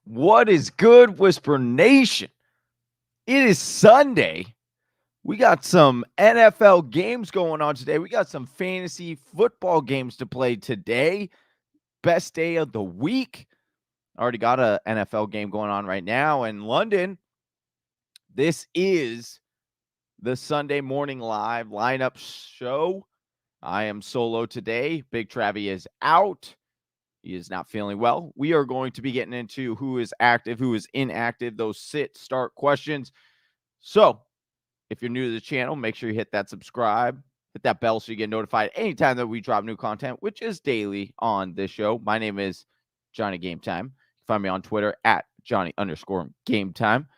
What is good, Whisper Nation? It is Sunday. We got some NFL games going on today. We got some fantasy football games to play today. Best day of the week. Already got a NFL game going on right now in London. This is the Sunday morning live lineup show. I am solo today. Big Travie is out. He is not feeling well. We are going to be getting into who is active, who is inactive, those sit-start questions. So, if you're new to the channel, make sure you hit that subscribe, hit that bell so you get notified anytime that we drop new content, which is daily on this show. My name is Johnny Game Time. You can find me on Twitter at Johnny_Game Time.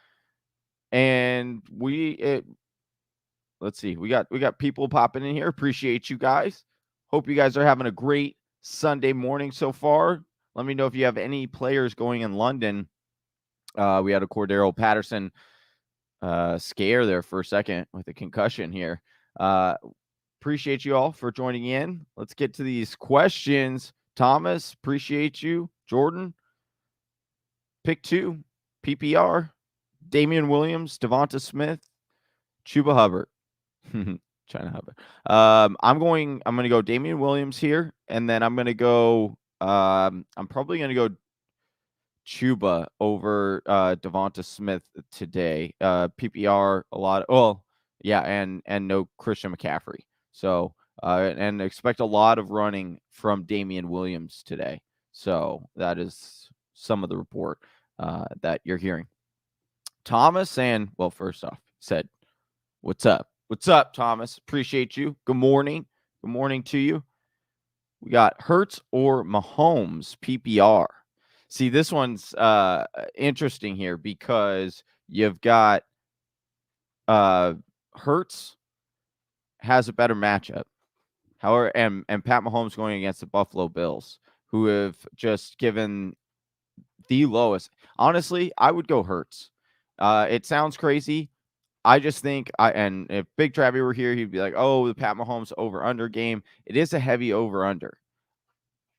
And let's see, we got people popping in here. Appreciate you guys. Hope you guys are having a great Sunday morning so far. Let me know if you have any players going in London. We had a Cordero Patterson scare there for a second with a concussion here. Appreciate you all for joining in. Let's get to these questions. Thomas, appreciate you. Jordan, pick 2, PPR, Damian Williams, Devonta Smith, Chuba Hubbard. China Hubbard. I'm going to go Damian Williams here, and then I'm going to go I'm probably going to go Chuba over Devonta Smith today. PPR a lot. And no Christian McCaffrey. So and expect a lot of running from Damian Williams today. So that is some of the report that you're hearing. Thomas and first off, said, "What's up? What's up, Thomas? Appreciate you. Good morning. Good morning to you." We got Hurts or Mahomes PPR. See, this one's interesting here because you've got Hurts has a better matchup. However, and Pat Mahomes going against the Buffalo Bills, who have just given the lowest. Honestly, I would go Hurts. It sounds crazy. I just think and if Big Travie were here, he'd be like, "Oh, the Pat Mahomes over/under game." It is a heavy over/under.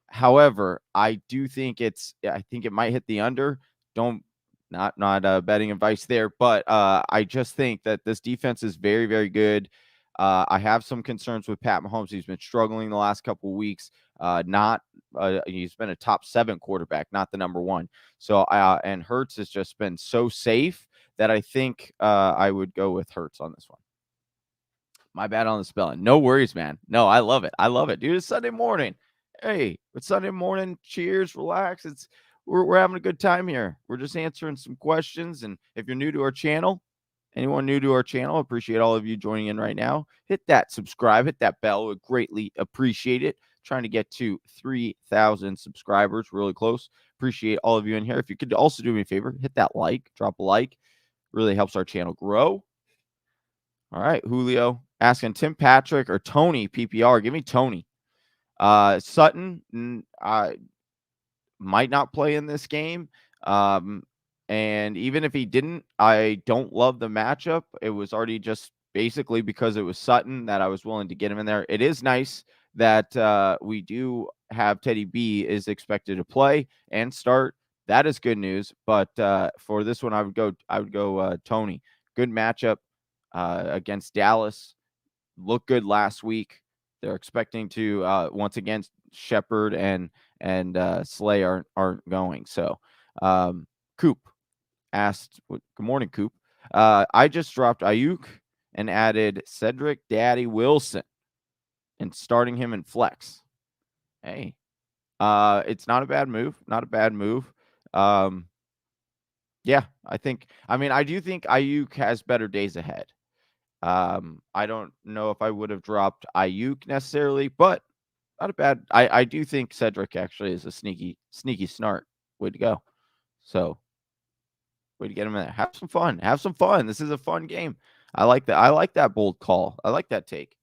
However, I do think I think it might hit the under. Not betting advice there, but I just think that this defense is very, very good. I have some concerns with Pat Mahomes. He's been struggling the last couple of weeks. He's been a top 7 quarterback, not the number 1. So and Hurts has just been so safe that I think I would go with Hurts on this one. My bad on the spelling. No worries, man. No, I love it. I love it, dude. It's Sunday morning. Hey, it's Sunday morning. Cheers, relax. We're having a good time here. We're just answering some questions. And if you're new to our channel, anyone new to our channel, appreciate all of you joining in right now. Hit that subscribe, hit that bell. Would greatly appreciate it. Trying to get to 3,000 subscribers, really close. Appreciate all of you in here. If you could also do me a favor, hit that like, drop a like. Really helps our channel grow. All right, Julio asking Tim Patrick or Tony PPR. Give me Tony. Sutton might not play in this game. And even if he didn't, I don't love the matchup. It was already just basically because it was Sutton that I was willing to get him in there. It is nice that we do have Teddy B is expected to play and start. That is good news. But for this one, I would go Tony. Good matchup against Dallas. Looked good last week. They're expecting to once again Shepard and Slay aren't going. So Coop asked, "Good morning, Coop. I just dropped Ayuk and added Cedric Daddy Wilson and starting him in flex. Hey, it's not a bad move. Not a bad move. Yeah, I do think Ayuk has better days ahead. I don't know if I would have dropped Ayuk necessarily, but not a bad. I do think Cedric actually is a sneaky snart. Way to go. So way to get him in there. Have some fun. Have some fun. This is a fun game. I like that. I like that bold call. I like that take.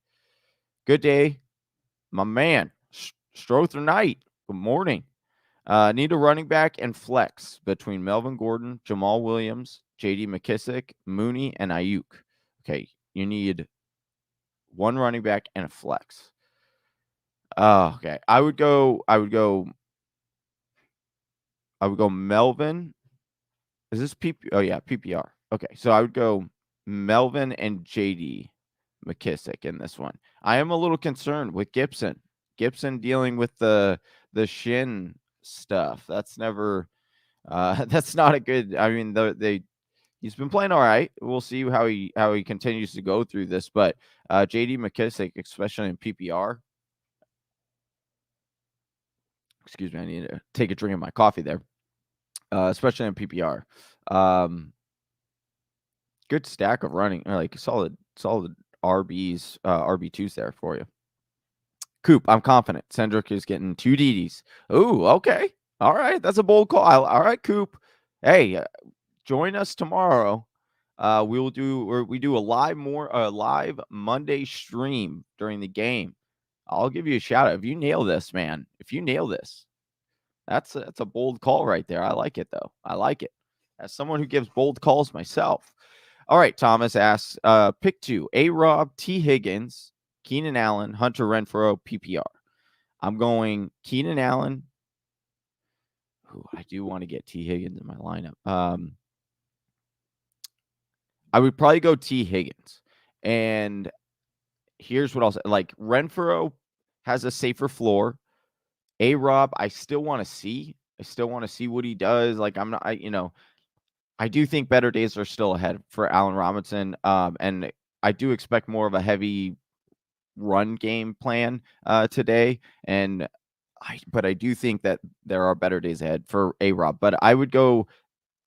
Good day, my man. Strother Knight. Good morning. Need a running back and flex between Melvin Gordon, Jamal Williams, J.D. McKissick, Mooney, and Ayuk. Okay, you need one running back and a flex. Okay. I would go Melvin Is this PP? Oh yeah, PPR. Okay, so I would go Melvin and JD McKissick in this one. I am a little concerned with Gibson. Gibson dealing with the shin stuff. That's never that's not a good. I mean, he's been playing all right. We'll see how he continues to go through this, but JD McKissick, especially in PPR. Excuse me, I need to take a drink of my coffee there. Especially in PPR. Good stack of running, or like solid RBs, RB2s there for you. Coop, I'm confident. Cendric is getting 2 DDs. Ooh, okay. All right. That's a bold call. All right, Coop. Hey, join us tomorrow. We do a live Monday stream during the game. I'll give you a shout out if you nail this, man. If you nail this, that's a bold call right there. I like it though. I like it. As someone who gives bold calls myself. All right, Thomas asks, pick 2, A-Rob, T. Higgins, Keenan Allen, Hunter Renfrow, PPR. I'm going Keenan Allen. Ooh, I do want to get T. Higgins in my lineup. I would probably go T. Higgins. And here's what I'll say. Like, Renfrow has a safer floor. A-Rob, I still want to see. I still want to see what he does. Like, I do think better days are still ahead for Allen Robinson. And I do expect more of a heavy run game plan today. But I do think that there are better days ahead for A-Rob. But I would go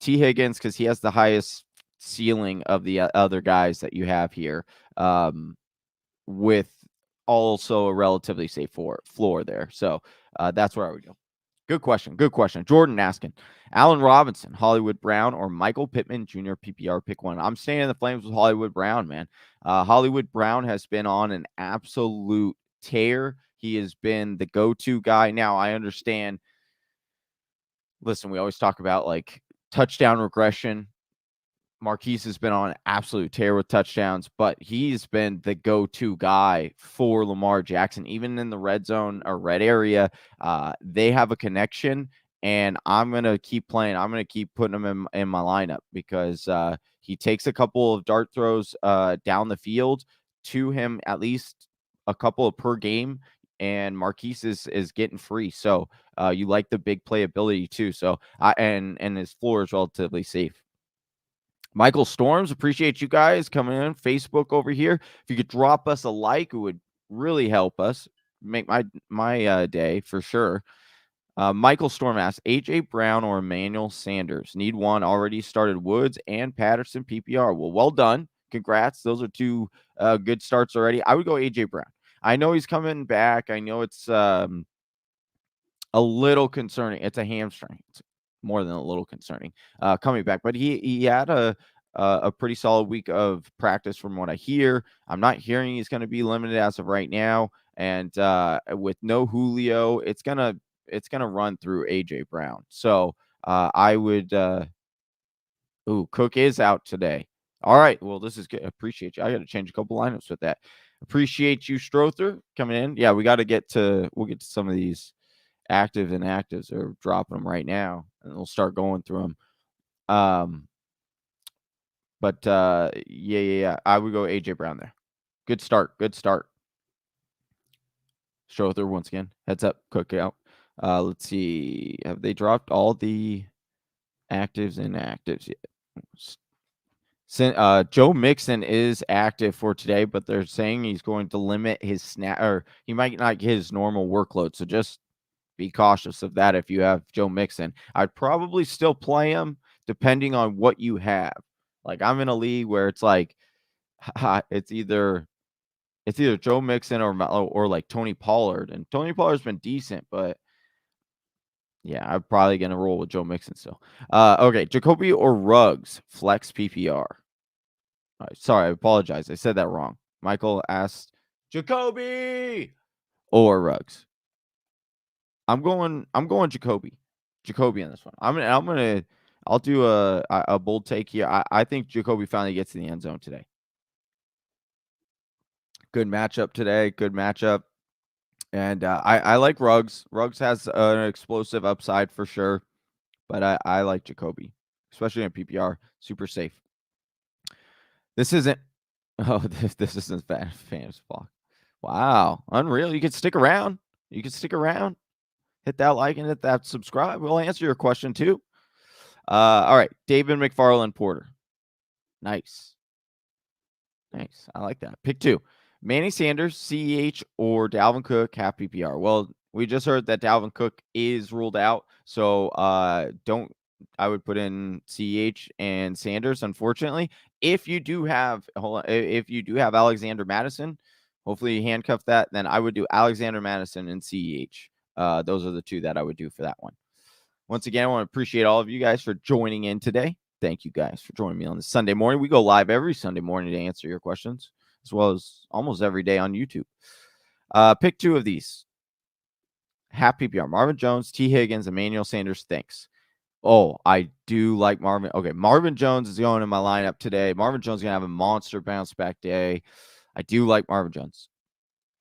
T. Higgins because he has the highest ceiling of the other guys that you have here, with also a relatively safe floor there. So that's where I would go. Good question. Good question. Jordan asking, Allen Robinson, Hollywood Brown, or Michael Pittman Jr. PPR pick 1. I'm staying in the flames with Hollywood Brown, man. Hollywood Brown has been on an absolute tear. He has been the go-to guy. Now, I understand. Listen, we always talk about like touchdown regression. Marquise has been on an absolute tear with touchdowns, but he's been the go-to guy for Lamar Jackson, even in the red zone or red area. They have a connection, and I'm going to keep playing. I'm going to keep putting him in my lineup because he takes a couple of dart throws down the field to him, at least a couple of per game, and Marquise is getting free. So you like the big playability too. So and his floor is relatively safe. Michael Storms, appreciate you guys coming in. Facebook over here. If you could drop us a like, it would really help us. Make my day for sure. Michael Storm asks, AJ Brown or Emmanuel Sanders? Need one. Already started Woods and Patterson PPR. Well done. Congrats. Those are 2 good starts already. I would go AJ Brown. I know he's coming back. I know it's a little concerning. It's a hamstring. It's more than a little concerning coming back, but he had a pretty solid week of practice from what I hear. I'm not hearing he's going to be limited as of right now, and with no Julio, it's gonna run through AJ Brown. So I would. Cook is out today. All right. Well, this is good. Appreciate you. I got to change a couple lineups with that. Appreciate you, Strother, coming in. Yeah, we'll get to some of these active and inactives. They're dropping them right now, and we'll start going through them. But yeah. I would go AJ Brown there. Good start. Strother once again. Heads up. Cook out. Let's see. Have they dropped all the actives and inactives yet? Joe Mixon is active for today, but they're saying he's going to limit his snap, or he might not get his normal workload. So just be cautious of that if you have Joe Mixon. I'd probably still play him depending on what you have. Like, I'm in a league where it's like it's either Joe Mixon or like Tony Pollard, and Tony Pollard's been decent, but yeah, I'm probably gonna roll with Joe Mixon still. Okay, Jacoby or Ruggs flex PPR. Sorry, I apologize. I said that wrong. Michael asked Jacoby or Ruggs. I'm going Jacoby. Jacoby on this one. I'll do a bold take here. I think Jacoby finally gets in the end zone today. Good matchup today. Good matchup. And I like Ruggs. Ruggs has an explosive upside for sure, but I like Jacoby. especially in PPR. Super safe. This isn't. Oh, this isn't fantasy block. Wow, unreal. You could stick around. You could stick around. Hit that like and hit that subscribe. We'll answer your question too. All right, David McFarland Porter. Nice. Nice. I like that. Pick 2. Manny Sanders, CEH, or Dalvin Cook, half PPR. Well, we just heard that Dalvin Cook is ruled out. So I would put in CEH and Sanders, unfortunately. If you do have Alexander Madison, hopefully you handcuff that, then I would do Alexander Madison and CEH. Those are the 2 that I would do for that one. Once again, I want to appreciate all of you guys for joining in today. Thank you guys for joining me on this Sunday morning. We go live every Sunday morning to answer your questions, as well as almost every day on YouTube. Pick 2 of these. Half PPR. Marvin Jones, T. Higgins, Emmanuel Sanders. Thanks. Oh, I do like Marvin. Okay, Marvin Jones is going in my lineup today. Marvin Jones is going to have a monster bounce back day. I do like Marvin Jones.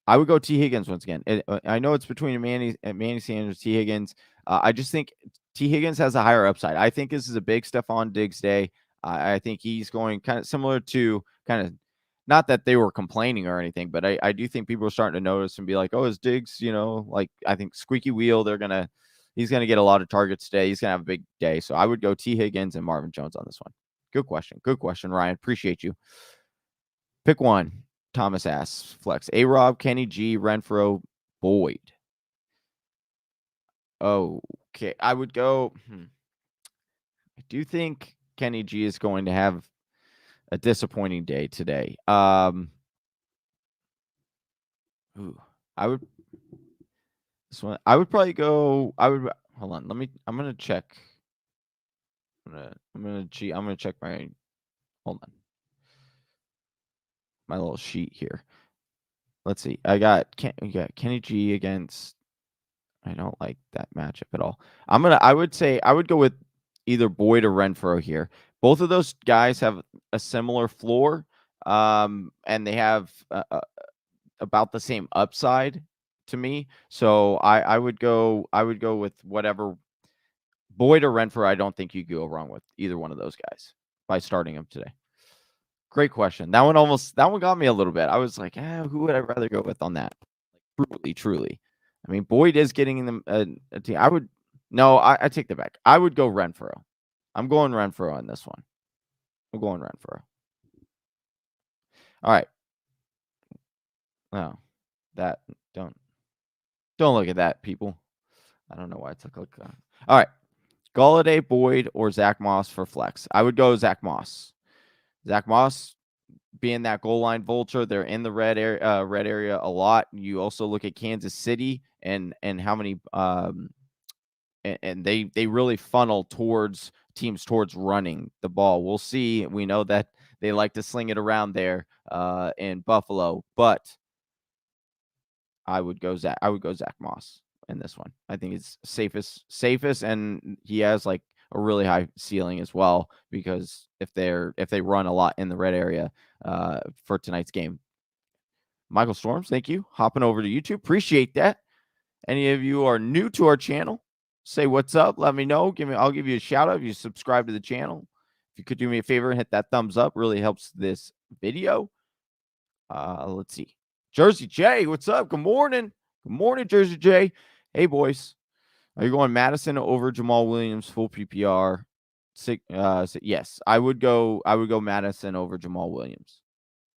I would go T. Higgins once again. I know it's between Manny Sanders, T. Higgins. I just think T. Higgins has a higher upside. I think this is a big Stephon Diggs day. I think he's going kind of similar to not that they were complaining or anything, but I do think people are starting to notice and be like, oh, is Diggs, I think squeaky wheel. He's going to get a lot of targets today. He's going to have a big day. So I would go T. Higgins and Marvin Jones on this one. Good question. Good question, Ryan. Appreciate you. Pick 1. Thomas asks, flex. A-Rob, Kenny G, Renfro, Boyd. Okay, I would go. I do think Kenny G is going to have a disappointing day today. I would probably go. Hold on. I'm gonna check. I'm gonna cheat. I'm gonna check my. Hold on. My little sheet here. Let's see. We got Kenny G against. I don't like that matchup at all. I would say I would go with either Boyd or Renfro here. Both of those guys have a similar floor, and they have about the same upside to me. So I would go with whatever. Boyd or Renfro, I don't think you could go wrong with either one of those guys by starting them today. Great question. That one got me a little bit. I was like, who would I rather go with on that? Truly. I mean, Boyd is getting them a team. I take that back. I would go Renfro. I'm going Renfro on this one. I'm going Renfro. All right. No, don't look at that, people. I don't know why I took a look. All right. Golladay, Boyd, or Zach Moss for flex. I would go Zach Moss. Zach Moss being that goal line vulture, they're in the red area a lot. You also look at Kansas City and how many and they really funnel teams towards running the ball. We'll see. We know that they like to sling it around there in Buffalo, but I would go Zach Moss in this one. I think it's safest, and he has like a really high ceiling as well, because if they run a lot in the red area for tonight's game. Michael Storms, thank you. Hopping over to YouTube. Appreciate that. Any of you are new to our channel, say what's up. Let me know. I'll give you a shout out if you subscribe to the channel. If you could do me a favor and hit that thumbs up, really helps this video. Let's see. Jersey J, what's up? Good morning. Good morning, Jersey J. Hey, boys. Are you going Madison over Jamal Williams full PPR? Yes, I would go Madison over Jamal Williams,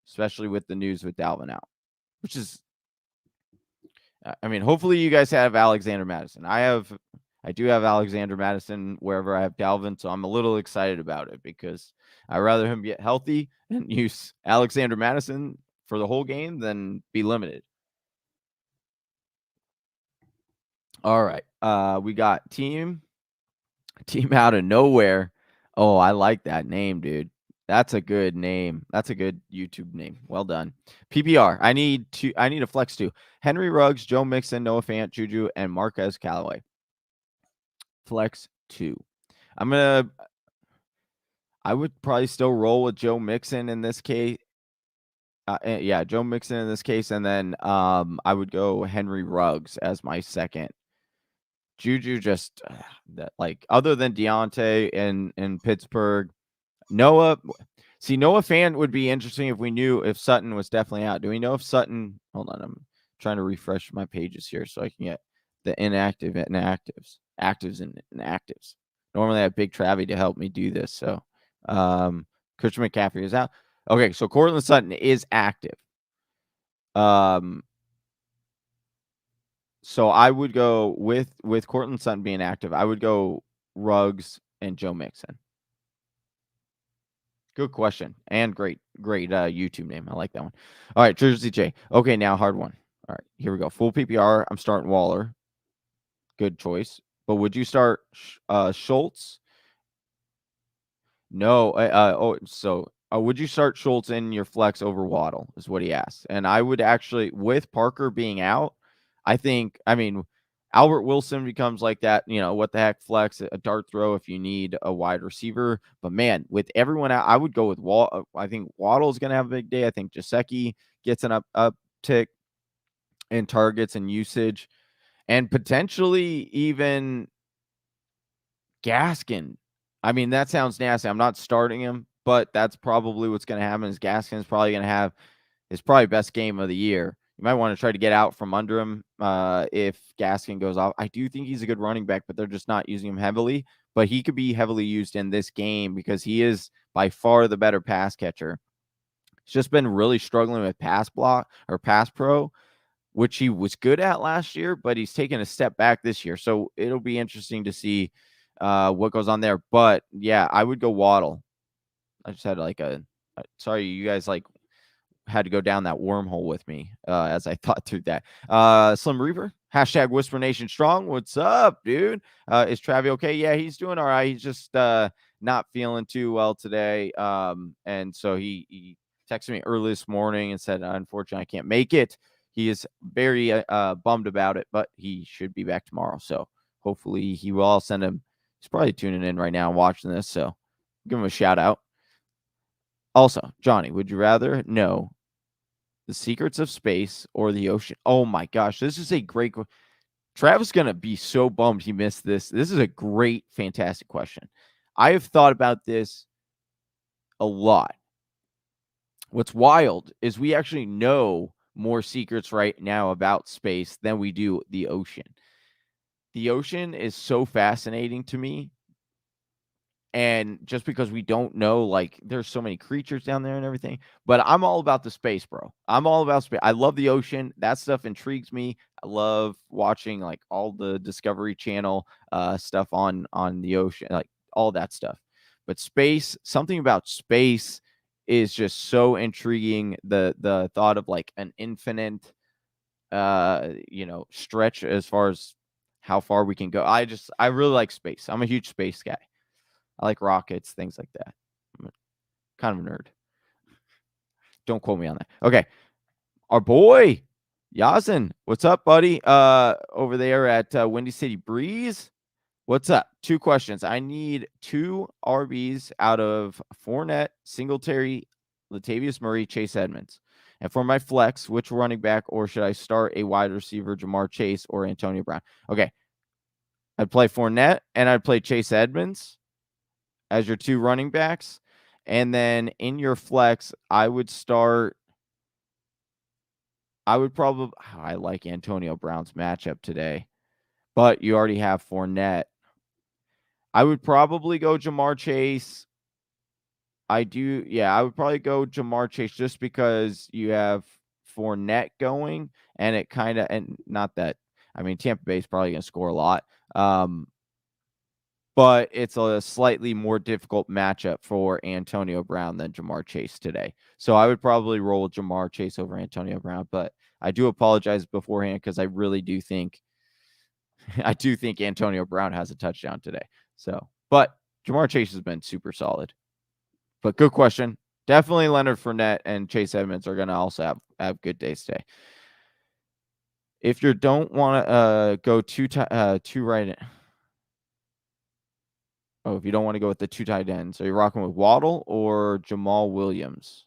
especially with the news with Dalvin out, which is, I mean, hopefully you guys have Alexander Madison. I do have Alexander Madison wherever I have Dalvin, so I'm a little excited about it because I'd rather him get healthy and use Alexander Madison for the whole game than be limited. All right. We got team out of nowhere. Oh, I like that name, dude. That's a good name. That's a good YouTube name. Well done. PPR. I need a flex too. Henry Ruggs, Joe Mixon, Noah Fant, Juju, and Marquez Callaway. Flex 2. I would probably still roll with Joe Mixon in this case. Joe Mixon in this case, and then I would go Henry Ruggs as my second Juju just that like other than Deonte in Pittsburgh, Noah. See, Noah Fan would be interesting if we knew if Sutton was definitely out. Do we know if Sutton? Hold on, I'm trying to refresh my pages here so I can get the inactive and actives and inactives. Normally, I have Big Travie to help me do this. So, Christian McCaffrey is out. Okay, so Courtland Sutton is active. So I would go with Courtland Sutton being active. I would go Ruggs and Joe Mixon. Good question and great YouTube name. I like that one. All right, Jersey J. Okay, now hard one. All right, here we go. Full PPR. I'm starting Waller. Good choice. But would you start Schultz? No. Would you start Schultz in your flex over Waddle? Is what he asked. And I would actually, with Parker being out, I mean, Albert Wilson becomes like that, what the heck flex, a dart throw if you need a wide receiver. But man, with everyone out, I would go with I think Waddle's going to have a big day. I think Gesicki gets an uptick in targets and usage, and potentially even Gaskin. I mean, that sounds nasty. I'm not starting him, but that's probably what's going to happen is Gaskin's probably going to have his probably best game of the year. You might want to try to get out from under him if Gaskin goes off. I do think he's a good running back, but they're just not using him heavily. But he could be heavily used in this game because he is by far the better pass catcher. He's just been really struggling with pass block or pass pro, which he was good at last year, but he's taken a step back this year. So it'll be interesting to see what goes on there. But yeah, I would go Waddle. I just had sorry, you guys had to go down that wormhole with me as I thought through that. Slim Reaper, hashtag Whisper Nation Strong. What's up, dude? Is Travi okay? Yeah, he's doing all right. He's just not feeling too well today. And so he texted me early this morning and said, unfortunately, I can't make it. He is very bummed about it, but he should be back tomorrow. So hopefully he will. I'll send him. He's probably tuning in right now and watching this. So give him a shout out. Also, Johnny, would you rather know the secrets of space or the ocean? Oh my gosh, this is a great Travis is going to be so bummed he missed this. This is a great, fantastic question. I have thought about this a lot. What's wild is we actually know more secrets right now about space than we do the ocean. The ocean is so fascinating to me. And just because we don't know, there's so many creatures down there and everything, but I'm all about the space, bro. I'm all about space. I love the ocean. That stuff intrigues me. I love watching all the Discovery Channel stuff on the ocean, all that stuff. But space, something about space is just so intriguing. The thought of an infinite, stretch as far as how far we can go. I really like space. I'm a huge space guy. I like rockets, things like that. I'm kind of a nerd. Don't quote me on that. Okay. Our boy, Yazin. What's up, buddy? Over there at Windy City Breeze. What's up? 2 questions. I need 2 RBs out of Fournette, Singletary, Latavius Murray, Chase Edmonds. And for my flex, which running back or should I start a wide receiver, Jamar Chase or Antonio Brown? Okay. I'd play Fournette and I'd play Chase Edmonds as your 2 running backs. And then in your flex, I would probably, I like Antonio Brown's matchup today, but you already have Fournette. I would probably go Jamar Chase. I would probably go Jamar Chase just because you have Fournette going, and it kind of, and not that, I mean, Tampa Bay is probably going to score a lot. But it's a slightly more difficult matchup for Antonio Brown than Jamar Chase today. So I would probably roll Jamar Chase over Antonio Brown, but I do apologize beforehand because I really do think Antonio Brown has a touchdown today. So, but Jamar Chase has been super solid. But good question. Definitely Leonard Fournette and Chase Edmonds are going to also have good days today. If you don't want to go two right. Oh, if you don't want to go with the 2 tight ends, are you rocking with Waddle or Jamal Williams?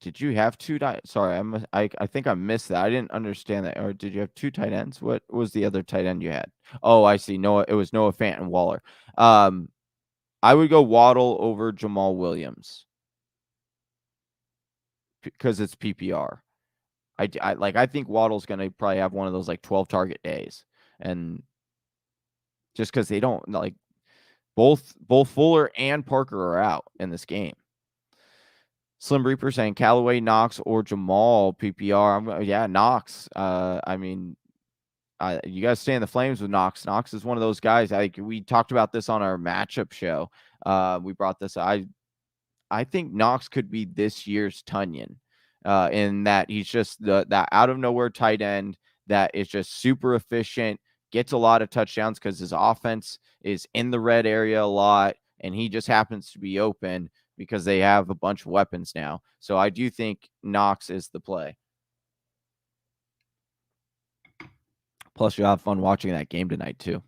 Did you have two sorry, I think I missed that. I didn't understand that. Or did you have two tight ends? What was the other tight end you had? Oh, I see. It was Noah Fant and Waller. I would go Waddle over Jamal Williams because it's PPR. I think Waddle's going to probably have one of those like 12 target days, and just because they don't like both Fuller and Parker are out in this game. Slim Reaper saying Callaway, Knox, or Jamal PPR. Yeah, Knox. I mean, you guys stay in the flames with Knox. Knox is one of those guys. We talked about this on our matchup show. We brought this. I think Knox could be this year's Tunyon, in that he's just that out of nowhere tight end that is just super efficient, gets a lot of touchdowns because his offense is in the red area a lot, and he just happens to be open because they have a bunch of weapons now. So I do think Knox is the play. Plus, you'll have fun watching that game tonight too.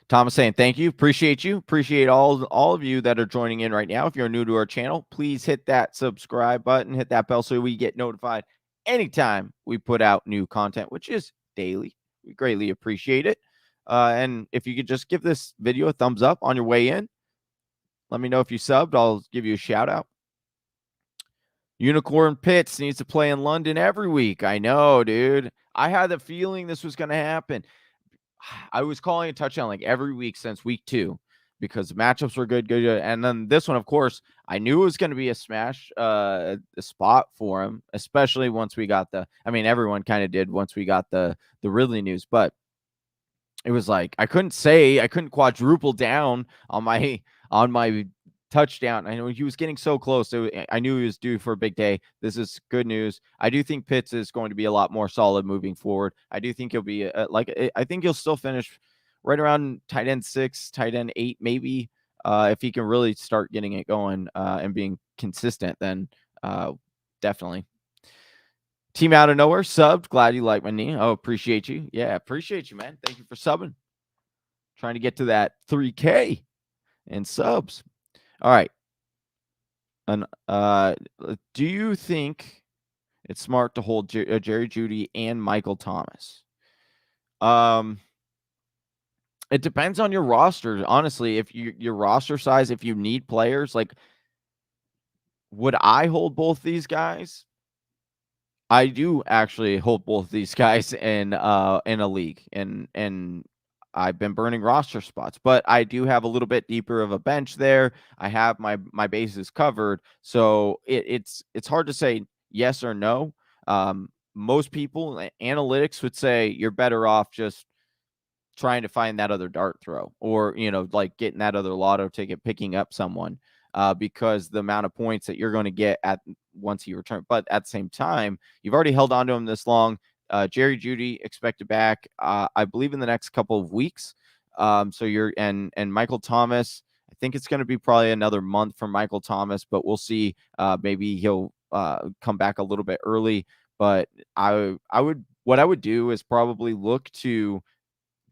Thomas saying thank you. Appreciate you. Appreciate all of you that are joining in right now. If you're new to our channel, please hit that subscribe button, hit that bell so we get notified anytime we put out new content, which is daily. We greatly appreciate it. And if you could just give this video a thumbs up on your way in, let me know if you subbed. I'll give you a shout out. Unicorn Pitts needs to play in London every week. I know, dude. I had the feeling this was going to happen. I was calling a touchdown like every week since week 2 because the matchups were good. And then this one, of course, I knew it was going to be a smash a spot for him, especially once we got everyone kind of did once we got the Ridley news, but it was like I couldn't quadruple down on my touchdown. I know he was getting so close. I knew he was due for a big day. This is good news. I do think Pitts is going to be a lot more solid moving forward. I do think he'll be I think he'll still finish right around tight end 6, tight end 8, maybe. If he can really start getting it going and being consistent, then definitely. Team out of nowhere subbed. Glad you like my knee. Oh, appreciate you. Yeah, appreciate you, man. Thank you for subbing. Trying to get to that 3K in subs. All right. And do you think it's smart to hold Jerry Jeudy and Michael Thomas? It depends on your roster. Honestly, if your roster size, if you need players, like, would I hold both these guys? I do actually hold both these guys in a league, and I've been burning roster spots, but I do have a little bit deeper of a bench there. I have my bases covered, so it's hard to say yes or no. Most people, analytics would say you're better off just trying to find that other dart throw, or like getting that other lotto ticket, picking up someone, because the amount of points that you're going to get at once he returns. But at the same time, you've already held on to him this long. Jerry Jeudy expected back, I believe, in the next couple of weeks. So you're and Michael Thomas, I think it's going to be probably another month for Michael Thomas, but we'll see. Maybe he'll come back a little bit early. But what I would do is probably look to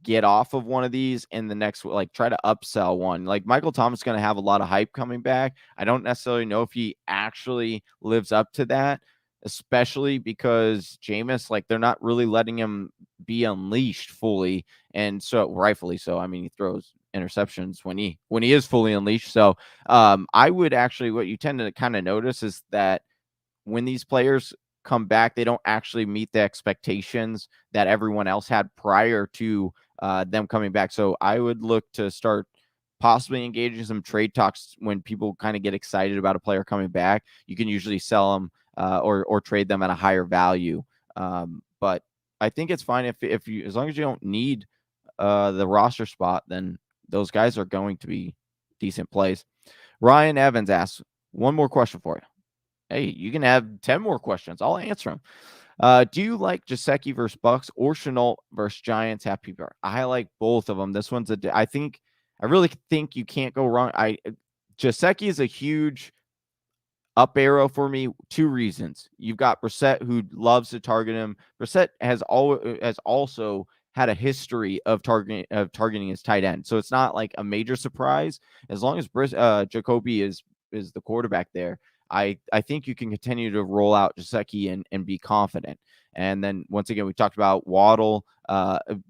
get off of one of these in the next, like, try to upsell one. Like, Michael Thomas is going to have a lot of hype coming back. I don't necessarily know if he actually lives up to that, especially because Jameis, like, they're not really letting him be unleashed fully, and so rightfully so. I mean, he throws interceptions when he is fully unleashed. So I would actually, what you tend to kind of notice is that when these players come back, they don't actually meet the expectations that everyone else had prior to them coming back. So I would look to start possibly engaging some trade talks when people kind of get excited about a player coming back. You can usually sell them or trade them at a higher value. But I think it's fine if you, as long as you don't need the roster spot, then those guys are going to be decent plays. Ryan Evans asks, one more question for you. Hey, you can have 10 more questions. I'll answer them. Do you like Gesicki versus Bucks or Chenault versus Giants? Happy birthday. I like both of them. This one's I really think you can't go wrong. Gesicki is a huge up arrow for me. 2 reasons. You've got Brissett, who loves to target him. Brissett has also had a history of targeting his tight end, so it's not like a major surprise as long as Jacoby is the quarterback there. I think you can continue to roll out Gesicki and be confident. And then once again, we talked about Waddle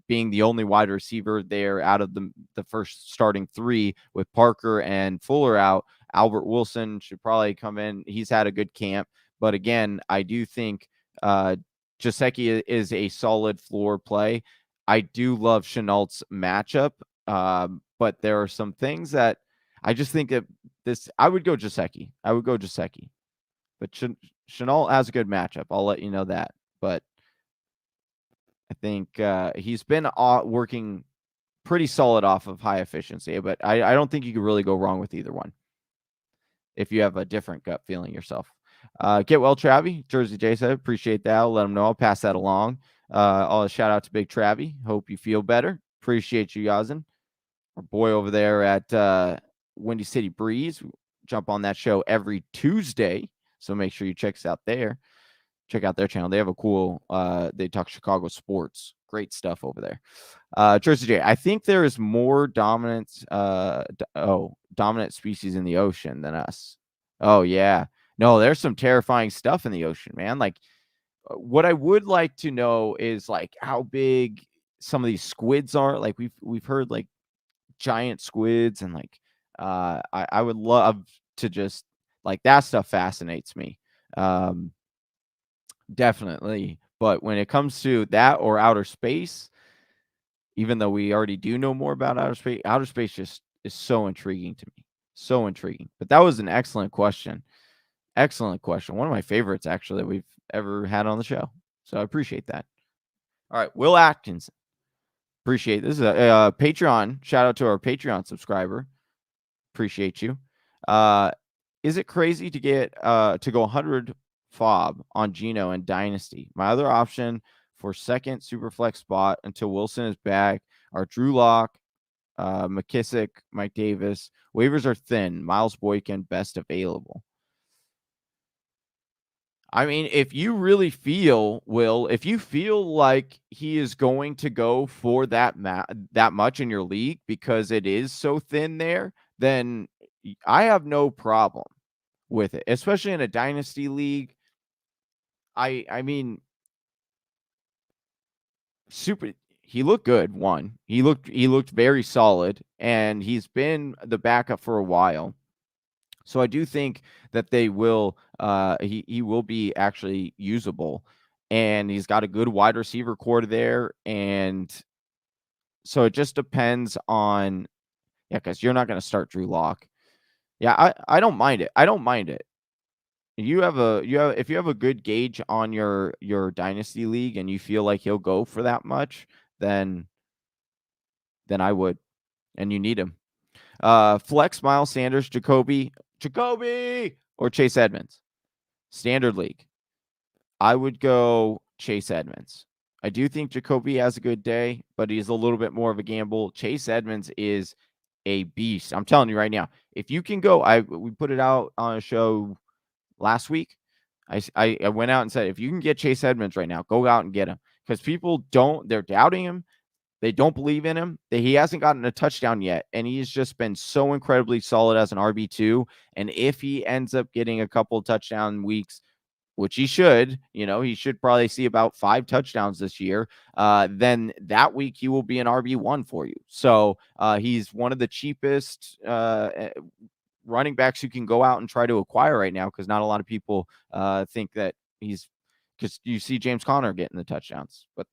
being the only wide receiver there out of the first starting three with Parker and Fuller out. Albert Wilson should probably come in. He's had a good camp. But again, I do think Gesicki is a solid floor play. I do love Chenault's matchup, but there are some things that I just think that I would go Gesicki. I would go Gesicki. But Chenault has a good matchup. I'll let you know that. But I think he's been working pretty solid off of high efficiency. But I don't think you could really go wrong with either one if you have a different gut feeling yourself. Get well, Travie. Jersey J said, appreciate that. I'll let him know. I'll pass that along. I'll shout out to Big Travie. Hope you feel better. Appreciate you, Yazin. Our boy over there at Windy City Breeze. Jump on that show every Tuesday. So make sure you check us out there. Check out their channel. They have a cool, they talk Chicago sports. Great stuff over there. Jersey J, I think there is more dominant species in the ocean than us. Oh, yeah. No, there's some terrifying stuff in the ocean, man. Like, what I would like to know is like how big some of these squids are. Like we've heard like giant squids and like I would love to just like that stuff fascinates me. Definitely. But when it comes to that or outer space, even though we already do know more about outer space just is so intriguing to me. So intriguing. But that was an excellent question. Excellent question. One of my favorites, actually, that we've ever had on the show. So I appreciate that. All right. Will Atkinson. Appreciate this. Is a Patreon. Shout out to our Patreon subscriber. Appreciate you. Is it crazy to get to go 100 FOB on Geno and Dynasty? My other option for second Superflex spot until Wilson is back are Drew Lock, McKissick, Mike Davis. Waivers are thin. Miles Boykin, best available. I mean, if you really feel, Will, if you feel like he is going to go for that much in your league because it is so thin there, then I have no problem with it, especially in a dynasty league. I mean, he looked good. He looked very solid, and he's been the backup for a while. So I do think that they will he will be actually usable, and he's got a good wide receiver core there, and so it just depends on because you're not going to start Drew Lock. Yeah, I don't mind it. I don't mind it. If you have a good gauge on your dynasty league and you feel like he'll go for that much, then I would, and you need him. Flex, Miles Sanders, Jacoby, or Chase Edmonds. Standard league. I would go Chase Edmonds. I do think Jacoby has a good day, but he's a little bit more of a gamble. Chase Edmonds is a beast. I'm telling you right now. If you can go, we put it out on a show last week. I went out and said, if you can get Chase Edmonds right now, go out and get him. Because people they're doubting him. They don't believe in him. He hasn't gotten a touchdown yet, and he's just been so incredibly solid as an RB2. And if he ends up getting a couple touchdown weeks, which he should, he should probably see about 5 touchdowns this year, then that week he will be an RB1 for you. So he's one of the cheapest running backs you can go out and try to acquire right now, because not a lot of people think that because you see James Conner getting the touchdowns, but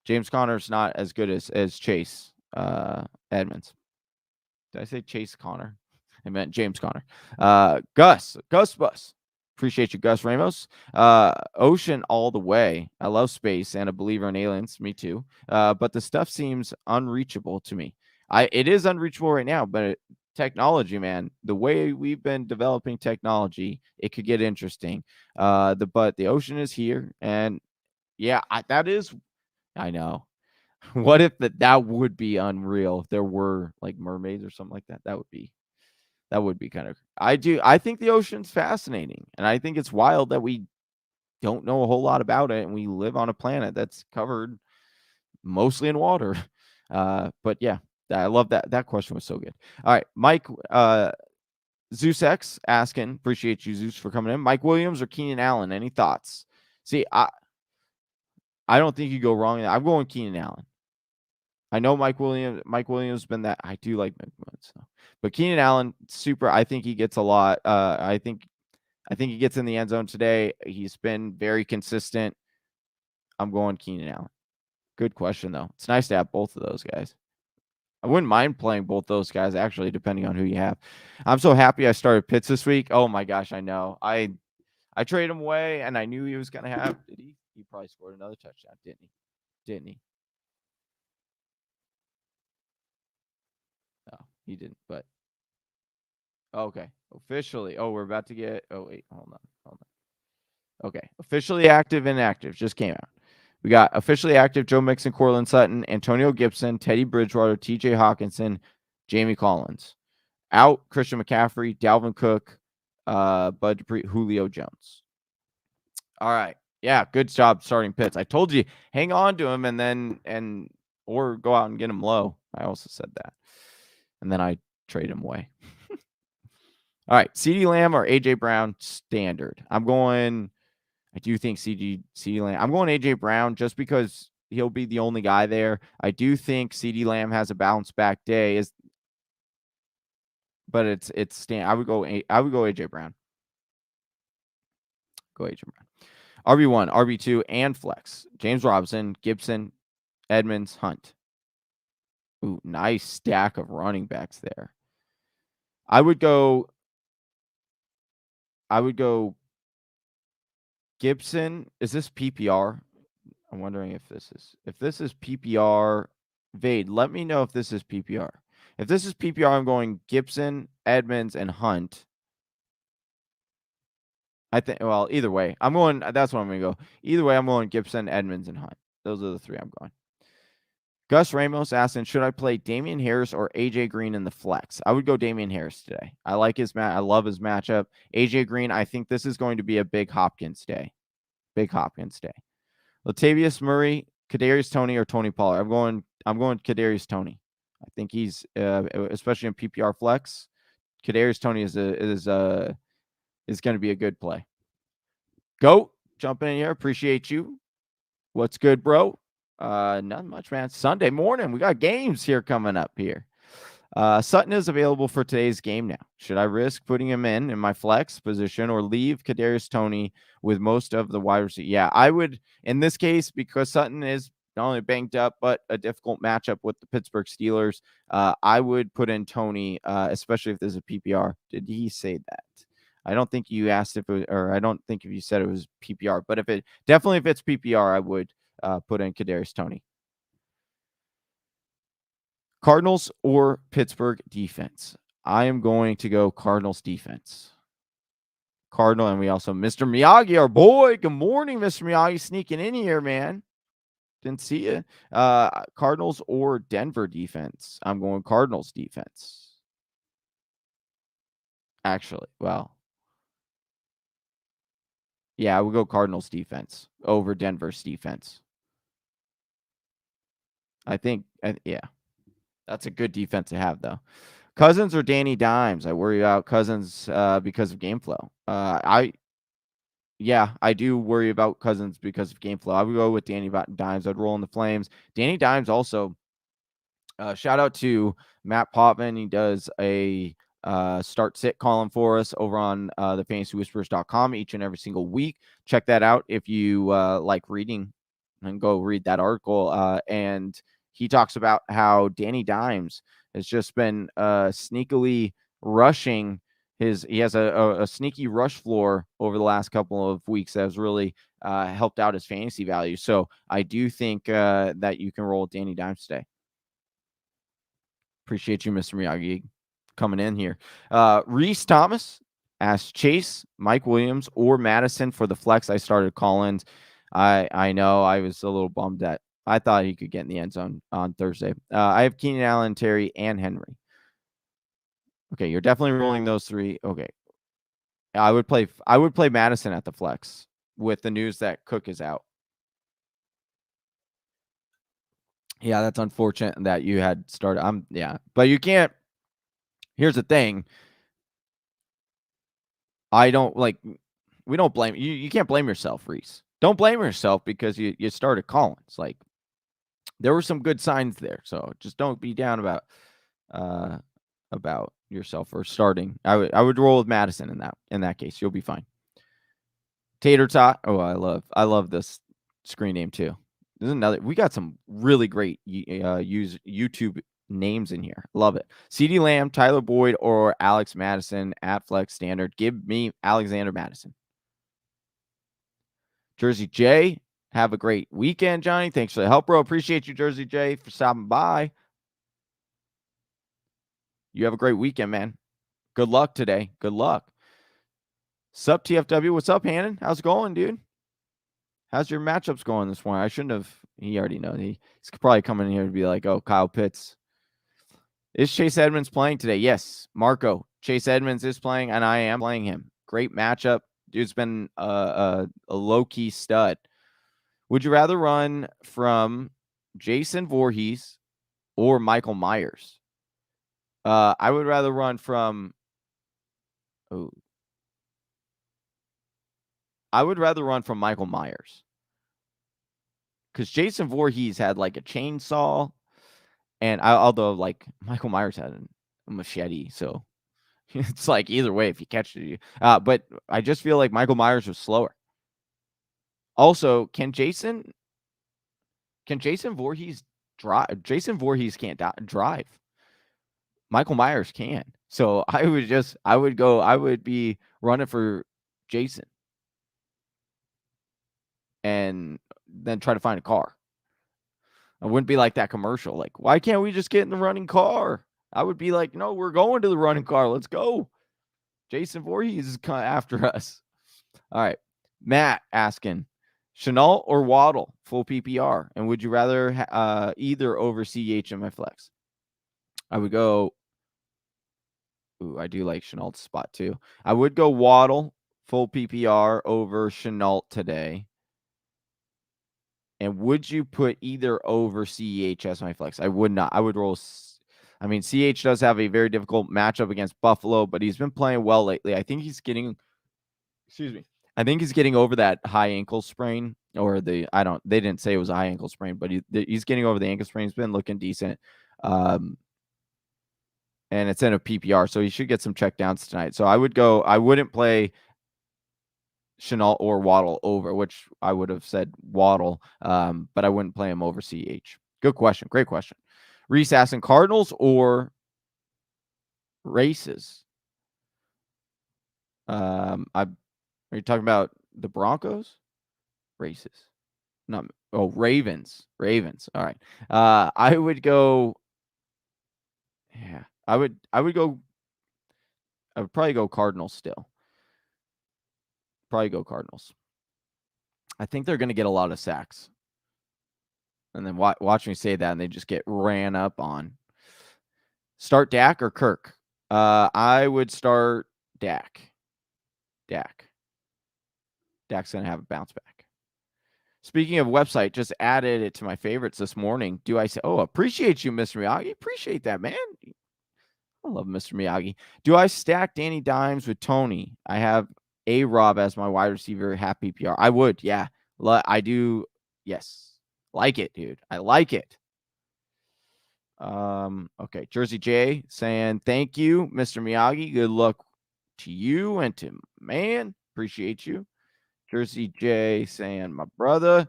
James Conner's not as good as Chase Edmonds. Did I say Chase Conner? I meant James Conner. Gus Bus. Appreciate you, Gus Ramos. Ocean all the way. I love space and a believer in aliens. Me too. But the stuff seems unreachable to me. It is unreachable right now, but technology, man, the way we've been developing technology, it could get interesting. But the ocean is here, and yeah, that is. I know. What if that would be unreal if there were like mermaids or something like that? That would be kind of. I think the ocean's fascinating, and I think it's wild that we don't know a whole lot about it, and we live on a planet that's covered mostly in water. But yeah, I love that. That question was so good. All right, Mike Zeus X asking, appreciate you, Zeus, for coming in. Mike Williams or Keenan Allen? Any thoughts? See, I don't think you go wrong. I'm going Keenan Allen. I know Mike Williams been that. I do like Mike Williams, so. But Keenan Allen, super. I think he gets a lot. I think he gets in the end zone today. He's been very consistent. I'm going Keenan Allen. Good question though. It's nice to have both of those guys. I wouldn't mind playing both those guys actually, depending on who you have. I'm so happy I started Pitts this week. Oh my gosh, I know. I traded him away, and I knew he was gonna have. Did he? He probably scored another touchdown, didn't he? Didn't he? No, he didn't. But okay, officially. Oh, we're about to get. Oh wait, hold on. Okay, officially active, inactive just came out. We got officially active Joe Mixon, Courtland Sutton, Antonio Gibson, Teddy Bridgewater, T.J. Hawkinson, Jamie Collins. Out, Christian McCaffrey, Dalvin Cook, Bud Dupree, Julio Jones. All right. Yeah, good job starting Pitts. I told you, hang on to him or go out and get him low. I also said that. And then I trade him away. All right, CeeDee Lamb or AJ Brown, standard. I do think CeeDee Lamb. I'm going AJ Brown just because he'll be the only guy there. I do think CeeDee Lamb has a bounce back day, but it's stand. I would go AJ Brown. Go AJ Brown. RB1, RB2, and flex. James Robinson, Gibson, Edmonds, Hunt. Ooh, nice stack of running backs there. I would go Gibson. Is this PPR? I'm wondering if this is PPR. Vade, let me know if this is PPR. If this is PPR, I'm going Gibson, Edmonds, and Hunt. I think, well, either way, that's what I'm going to go. Either way, I'm going Gibson, Edmonds, and Hunt. Those are the three I'm going. Gus Ramos asking, should I play Damien Harris or AJ Green in the flex? I would go Damien Harris today. I like his I love his matchup. AJ Green, I think this is going to be a big Hopkins day. Latavius Murray, Kadarius Toney, or Tony Pollard. I'm going Kadarius Toney. I think he's especially in PPR flex. Kadarius Toney is going to be a good play. Goat, jumping in here. Appreciate you. What's good, bro? Not much, man. Sunday morning. We got games here coming up here. Sutton is available for today's game now. Should I risk putting him in my flex position or leave Kadarius Toney with most of the wide receivers? Yeah, I would in this case because Sutton is not only banged up but a difficult matchup with the Pittsburgh Steelers. I would put in Toney, especially if there's a PPR. Did he say that? I don't think you asked I don't think if you said it was PPR, but if it's PPR, I would put in Kadarius Toney. Cardinals or Pittsburgh defense? I am going to go Cardinals defense. Cardinal, and we also Mr. Miyagi, our boy. Good morning, Mr. Miyagi, sneaking in here, man. Didn't see you. Cardinals or Denver defense? I'm going Cardinals defense. Actually, well, yeah, I would go Cardinals defense over Denver's defense. I think, yeah, that's a good defense to have, though. Cousins or Danny Dimes? I worry about Cousins because of game flow. I do worry about Cousins because of game flow. I would go with Danny Dimes. I'd roll in the flames. Danny Dimes also. Shout out to Matt Potvin. He does a start sit column for us over on the fantasywhispers.com each and every single week. Check that out if you like reading, and go read that article. And he talks about how Danny Dimes has just been sneakily rushing he has a sneaky rush floor over the last couple of weeks that has really helped out his fantasy value. So I do think that you can roll Danny Dimes today. Appreciate you, Mr. Miyagi, coming in here. Reese Thomas asked Chase, Mike Williams, or Madison for the flex. I started Collins. I know I was a little bummed that I thought he could get in the end zone on Thursday. I have Keenan Allen, Terry, and Henry. Okay, you're definitely rolling those three. Okay. I would play Madison at the flex with the news that Cook is out. Yeah, that's unfortunate that you had started. Yeah, but you can't. Here's the thing. I don't like. We don't blame you. You can't blame yourself, Reese. Don't blame yourself because you started Collins. Like there were some good signs there, so just don't be down about yourself or starting. I would roll with Madison in that case. You'll be fine. Tater Tot. Oh, I love this screen name too. There's another. We got some really great use YouTube names in here. Love it. CeeDee Lamb, Tyler Boyd, or Alex Madison at Flex Standard. Give me Alexander Madison. Jersey J, have a great weekend, Johnny. Thanks for the help, bro. Appreciate you, Jersey J, for stopping by. You have a great weekend, man. Good luck today. Good luck. Sup, TFW. What's up, Hannon? How's it going, dude? How's your matchups going this morning? I shouldn't have. He already knows. He's probably coming in here to be like, oh, Kyle Pitts. Is Chase Edmonds playing today? Yes, Marco. Chase Edmonds is playing, and I am playing him. Great matchup. Dude's been a low-key stud. Would you rather run from Jason Voorhees or Michael Myers? I would rather run from. Oh, I would rather run from Michael Myers because Jason Voorhees had like a chainsaw, and although like Michael Myers had a machete, so it's like either way if you catch it. But I just feel like Michael Myers was slower. Also, can Jason Voorhees drive? Jason Voorhees can't drive. Michael Myers can. So I would be running for Jason and then try to find a car. I wouldn't be like that commercial. Like, why can't we just get in the running car? I would be like, no, we're going to the running car. Let's go. Jason Voorhees is kind of after us. All right. Matt asking, Chenault or Waddle, full PPR? And would you rather either over CH in my flex? I would go. Ooh, I do like Chenault's spot too. I would go Waddle, full PPR over Chenault today. And would you put either over CH as my flex? I would not. I would roll. I mean, CH does have a very difficult matchup against Buffalo, but he's been playing well lately. I think he's getting. Excuse me. I think he's getting over that high ankle sprain, or they didn't say it was a high ankle sprain, but he's getting over the ankle sprain. He's been looking decent. And it's in a PPR, so he should get some checkdowns tonight. So I wouldn't play Chenault or Waddle over, which I would have said Waddle, but I wouldn't play him over CH. Good question. Great question. Reese asking Cardinals or races? Are you talking about the Broncos? Races. Ravens. Ravens. All right. I would go. Yeah. I would probably go Cardinals still. Probably go Cardinals. I think they're going to get a lot of sacks. And then watch me say that, and they just get ran up on. Start Dak or Kirk? I would start Dak. Dak's going to have a bounce back. Speaking of website, just added it to my favorites this morning. Do I say, appreciate you, Mr. Miyagi? Appreciate that, man. I love Mr. Miyagi. Do I stack Danny Dimes with Tony? I have A-Rob as my wide receiver, half PPR. I would, yeah. I do, yes. Like it, dude. I like it. Okay. Jersey J saying, thank you, Mr. Miyagi. Good luck to you and to man. Appreciate you. Jersey J saying, my brother.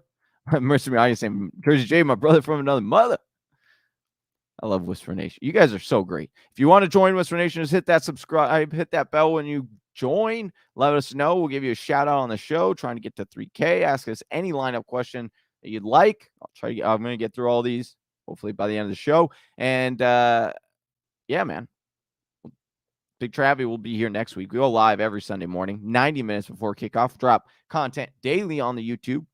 Mr. Miyagi saying, Jersey J, my brother from another mother. I love Whisper Nation. You guys are so great. If you want to join Whisper Nation, just hit that subscribe, hit that bell when you join. Let us know. We'll give you a shout out on the show. Trying to get to 3K. Ask us any lineup question that you'd like. I'm going to get through all these hopefully by the end of the show. And yeah, man. Big Travie will be here next week. We go live every Sunday morning, 90 minutes before kickoff. Drop content daily on the YouTube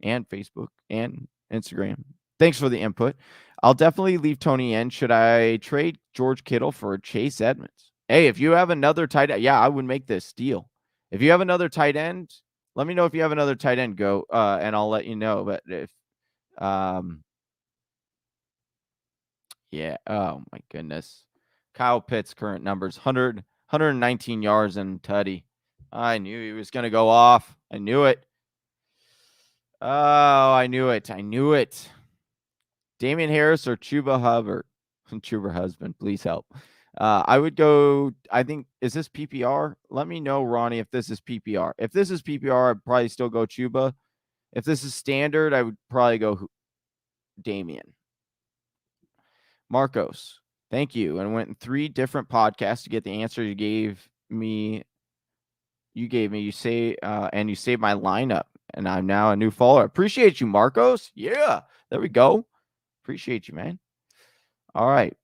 and Facebook and Instagram. Thanks for the input. I'll definitely leave Tony in. Should I trade George Kittle for Chase Edmonds? Hey, if you have another tight end, yeah, I would make this deal. If you have another tight end, let me know if you have another tight end. Go, and I'll let you know. But if, yeah, oh my goodness. Kyle Pitts' current numbers, 119 yards and tutty. I knew he was going to go off. I knew it. Oh, I knew it. I knew it. Damien Harris or Chuba Hubbard? Chuba husband, please help. I would go, I think, is this PPR? Let me know, Ronnie, if this is PPR. If this is PPR, I'd probably still go Chuba. If this is standard, I would probably go Damian. Marcos, thank you. And went in 3 different podcasts to get the answer you gave me. You say, and you saved my lineup, and I'm now a new follower. Appreciate you, Marcos. Yeah, there we go. Appreciate you, man. All right,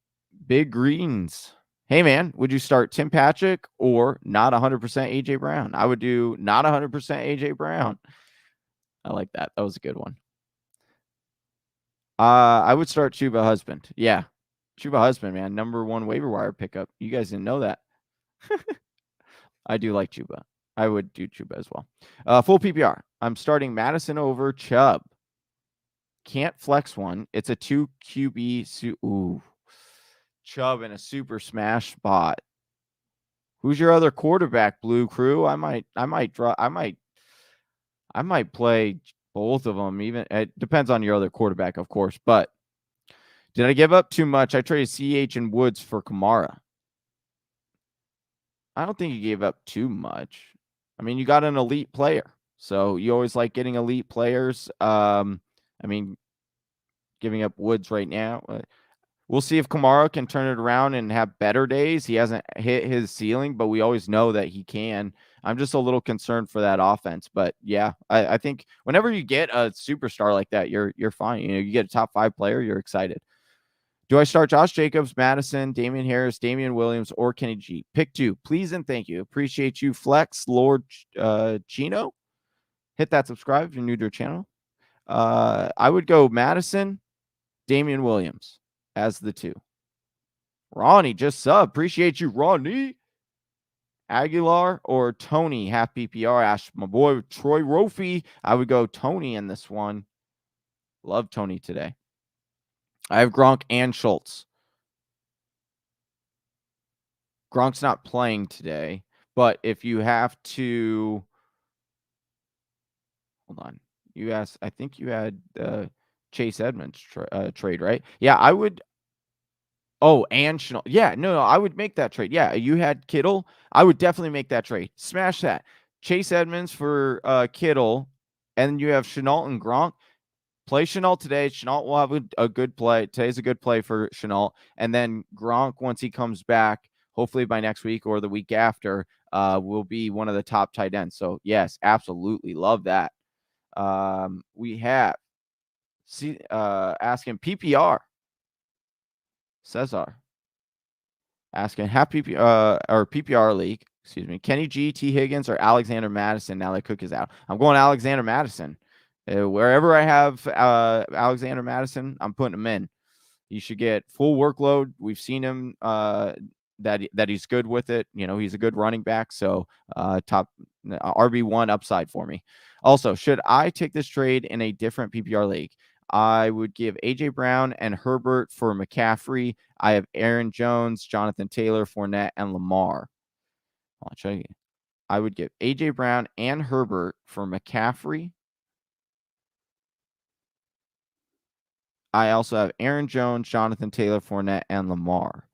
Big Greens. Hey, man, would you start Tim Patrick or not 100% AJ Brown? I would do not 100% AJ Brown. I like that. That was a good one. I would start Chuba Husband. Yeah, Chuba Husband, man, number 1 waiver wire pickup. You guys didn't know that. I do like Chuba. I would do Chuba as well. Full PPR. I'm starting Madison over Chubb. Can't flex one. It's a 2 QB. Ooh, Chubb in a super smash spot. Who's your other quarterback, Blue Crew? I might play both of them. Even it depends on your other quarterback, of course. But did I give up too much? I traded CH and Woods for Kamara. I don't think you gave up too much. I mean, you got an elite player, so you always like getting elite players. I mean, giving up Woods right now. We'll see if Kamara can turn it around and have better days. He hasn't hit his ceiling, but we always know that he can. I'm just a little concerned for that offense. But yeah, I think whenever you get a superstar like that, you're fine. You know, you get a top 5 player, you're excited. Do I start Josh Jacobs, Madison, Damien Harris, Damian Williams, or Kenny G? Pick 2, please and thank you. Appreciate you, Flex Lord Chino. Hit that subscribe if you're new to our channel. I would go Madison, Damian Williams as the 2. Ronnie just sub. Appreciate you, Ronnie. Aguilar or Tony, half PPR. Ash, my boy Troy Rofi. I would go Tony in this one. Love Tony today. I have Gronk and Schultz. Gronk's not playing today, but if you have to, hold on. You asked, I think you had Chase Edmonds trade, right? Yeah, I would. Oh, and Chenault. Yeah, no, I would make that trade. Yeah, you had Kittle. I would definitely make that trade. Smash that. Chase Edmonds for Kittle, and you have Chenault and Gronk. Play Chenault today. Chenault will have a good play. Today's a good play for Chenault. And then Gronk, once he comes back, hopefully by next week or the week after, will be one of the top tight ends. So, yes, absolutely. Love that. We have asking PPR. Cesar. Asking PPR league, excuse me. Kenny G, T. Higgins, or Alexander Madison now that Cook is out. I'm going Alexander Madison. Wherever I have Alexander Madison, I'm putting him in. He should get full workload. We've seen him that he's good with it. You know, he's a good running back. So top RB1 upside for me. Also, should I take this trade in a different PPR league? I would give AJ Brown and Herbert for McCaffrey. I have Aaron Jones, Jonathan Taylor, Fournette, and Lamar. I'll show you. I would give AJ Brown and Herbert for McCaffrey. I also have Aaron Jones, Jonathan Taylor, Fournette, and Lamar.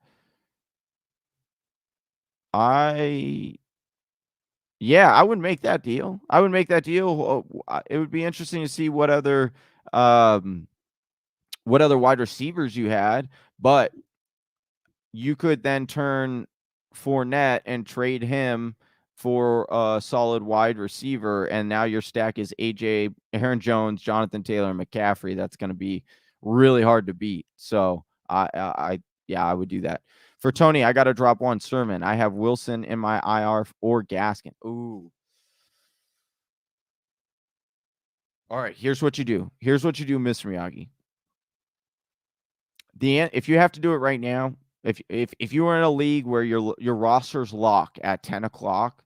Yeah, I would make that deal. It would be interesting to see what other wide receivers you had, but you could then turn Fournette and trade him for a solid wide receiver, and now your stack is AJ, Aaron Jones, Jonathan Taylor, and McCaffrey. That's going to be really hard to beat. So I would do that. For Tony, I got to drop one sermon. I have Wilson in my IR or Gaskin. Ooh. All right, here's what you do. Miss Miyagi. If you have to do it right now, if you are in a league where your roster's locked at 10 o'clock,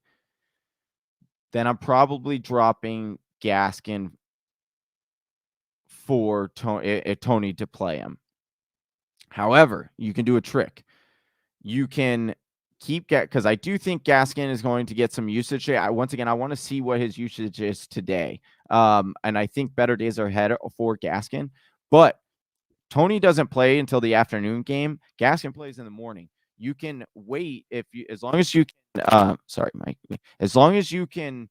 then I'm probably dropping Gaskin for Tony to play him. However, you can do a trick. You can because I do think Gaskin is going to get some usage today. Once again, I want to see what his usage is today. And I think better days are ahead for Gaskin. But Tony doesn't play until the afternoon game. Gaskin plays in the morning. You can wait as long as you can. Sorry, Mike. As long as you can,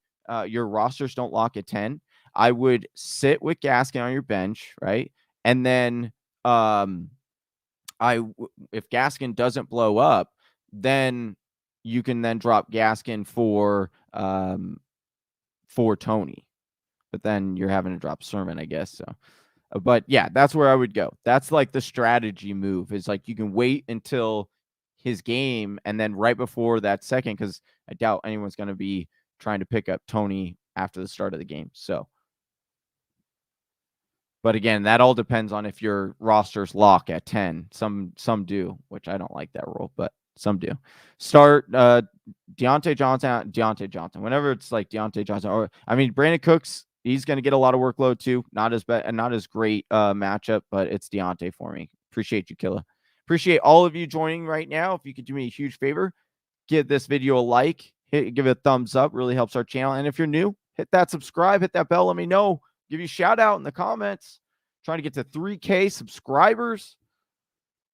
your rosters don't lock at 10. I would sit with Gaskin on your bench, right? And then, if Gaskin doesn't blow up, then you can then drop Gaskin for Tony. But then you're having to drop Sermon, I guess. So. But yeah, that's where I would go. That's like the strategy move is like you can wait until his game and then right before that second, because I doubt anyone's going to be trying to pick up Tony after the start of the game. So, but again, that all depends on if your rosters lock at 10. Some do, which I don't like that rule, but some do. Start Deontay Johnson. Whenever it's like Deontay Johnson, or I mean Brandon Cooks. He's going to get a lot of workload too. Not as great matchup, but it's Deonte for me. Appreciate you, Killa. Appreciate all of you joining right now. If you could do me a huge favor, give this video a like, give it a thumbs up. Really helps our channel. And if you're new, hit that subscribe, hit that bell. Let me know. Give you a shout out in the comments. Trying to get to 3K subscribers.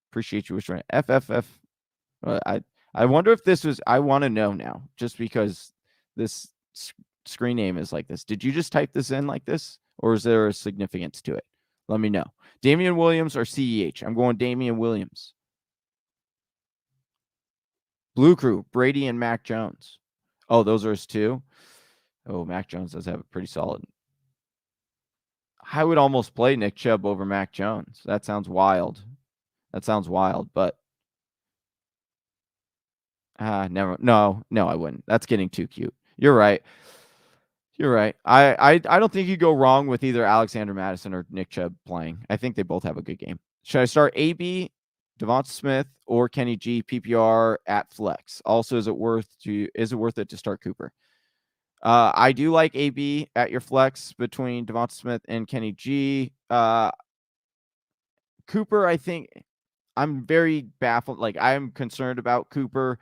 Appreciate you. FFF. I wonder if this was. I want to know now, just because this screen name is like this. Did you just type this in like this, or is there a significance to it? Let me know. Damian Williams or CEH? I'm going Damian Williams. Blue Crew, Brady and Mac Jones. Oh, those are his two. Oh, Mac Jones does have a pretty solid. I would almost play Nick Chubb over Mac Jones. That sounds wild. But never. No, I wouldn't. That's getting too cute. You're right. I don't think you go wrong with either Alexander Mattison or Nick Chubb playing. I think they both have a good game. Should I start AB, Devonta Smith, or Kenny G PPR at flex? Also, is it worth it to start Cooper? I do like AB at your flex between Devonta Smith and Kenny G. Cooper, I think I'm very baffled. Like, I'm concerned about Cooper.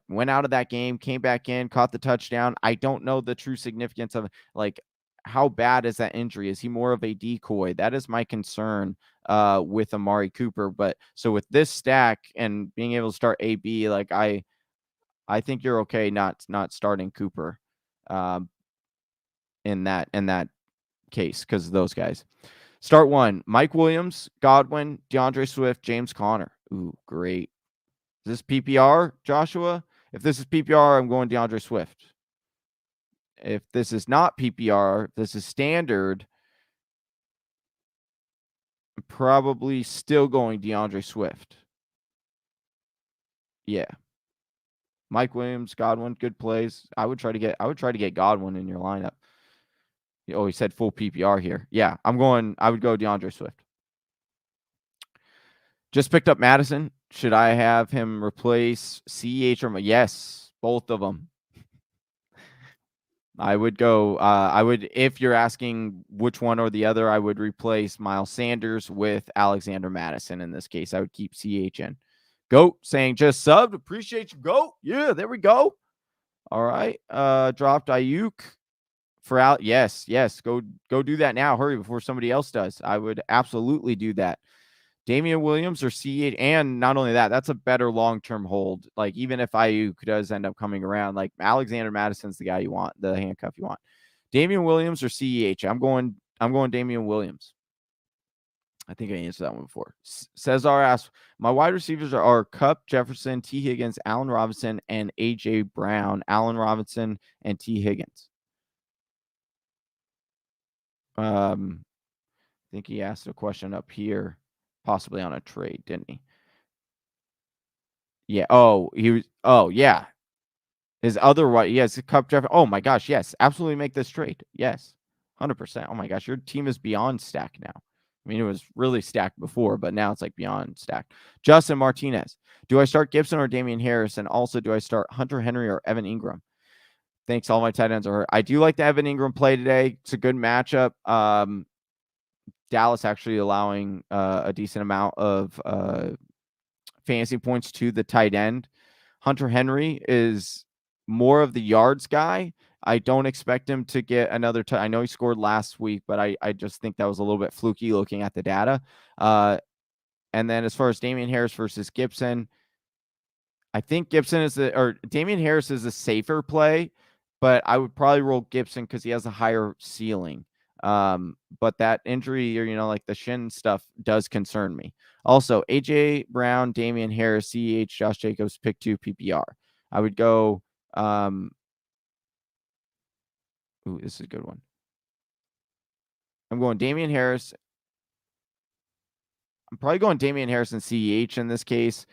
Went out of that game, came back in, caught the touchdown. I don't know the true significance of like how bad is that injury? Is he more of a decoy? That is my concern with Amari Cooper. But so with this stack and being able to start AB, like I think you're okay not starting Cooper in that case because of those guys. Start one: Mike Williams, Godwin, DeAndre Swift, James Conner. Ooh, great. Is this PPR, Joshua? If this is PPR, I'm going DeAndre Swift. If this is not PPR, this is standard, I'm probably still going DeAndre Swift. Yeah. Mike Williams, Godwin, good plays. I would try to get Godwin in your lineup. Oh, he said full PPR here. Yeah, I would go DeAndre Swift. Just picked up Madison. Should I have him replace CH or yes, both of them. I would go. If you're asking which one or the other, I would replace Miles Sanders with Alexander Madison. In this case, I would keep CH in. Goat saying just subbed. Appreciate you, Goat. Yeah, there we go. All right. Dropped Ayuk for out. Yes. Go do that now. Hurry before somebody else does. I would absolutely do that. Damian Williams or CH, and not only that, that's a better long-term hold. Like, even if Ayuk does end up coming around, like Alexander Madison's the guy you want, the handcuff you want. Damian Williams or CEH? I'm going Damian Williams. I think I answered that one before. Cesar asks, my wide receivers are Kupp, Jefferson, T. Higgins, Allen Robinson, and A.J. Brown. Allen Robinson and T. Higgins. I think he asked a question up here. Possibly on a trade, didn't he? Yeah. Oh, yeah. His other what? Yes, Kupp draft. Oh my gosh, yes, absolutely make this trade. Yes, 100%. Oh my gosh, your team is beyond stacked now. I mean, it was really stacked before, but now it's like beyond stacked. Justin Martinez, do I start Gibson or Damien Harris? And also, do I start Hunter Henry or Evan Ingram? Thanks, all my tight ends are hurt. I do like the Evan Ingram play today. It's a good matchup. Dallas actually allowing a decent amount of fantasy points to the tight end. Hunter Henry is more of the yards guy. I don't expect him to get another I know he scored last week, but I just think that was a little bit fluky looking at the data. And then as far as Damien Harris versus Gibson, I think Gibson is Damien Harris is a safer play, but I would probably roll Gibson because he has a higher ceiling. But that injury or, like the shin stuff does concern me. Also, AJ Brown, Damian Harris, CEH, Josh Jacobs, pick 2 PPR. I would go. This is a good one. I'm going Damian Harris. I'm probably going Damian Harris and CEH in this case,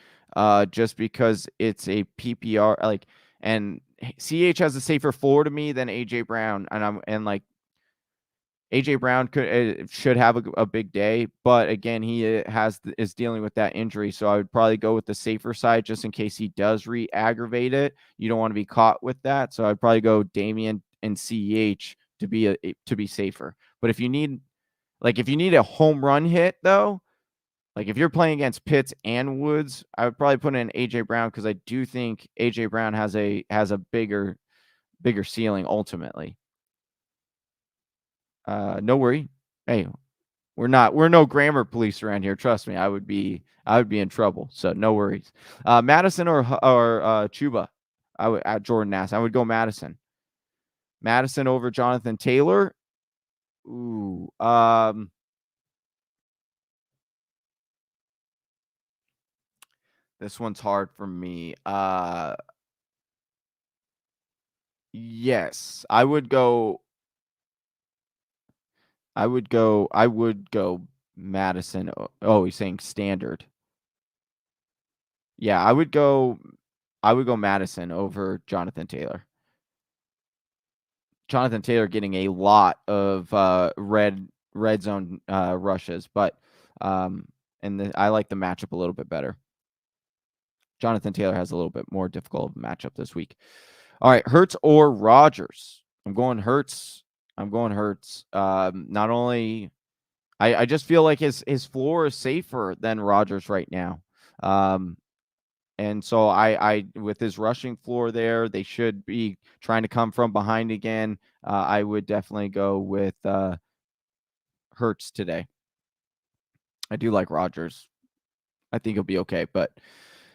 just because it's a PPR and CEH has a safer floor to me than AJ Brown, and AJ Brown should have a big day, but again, he is dealing with that injury, so I would probably go with the safer side just in case he does re-aggravate it. You don't want to be caught with that, so I'd probably go Damian and CEH to be safer. But if you need a home run hit though, like if you're playing against Pitts and Woods, I would probably put in AJ Brown because I do think AJ Brown has a bigger ceiling ultimately. No worry. Hey, we're no grammar police around here. Trust me, I would be in trouble. So no worries. Madison or Chuba. I would at Jordan Nass. I would go Madison. Madison over Jonathan Taylor. Ooh. This one's hard for me. Yes, I would go Madison. Oh, he's saying standard. Yeah, I would go Madison over Jonathan Taylor. Jonathan Taylor getting a lot of red zone rushes, but I like the matchup a little bit better. Jonathan Taylor has a little bit more difficult matchup this week. All right, Hurts or Rodgers? I'm going Hurts. Not only I just feel like his floor is safer than Rodgers right now. And so I with his rushing floor there, they should be trying to come from behind again. I would definitely go with Hurts today. I do like Rodgers. I think he'll be okay, but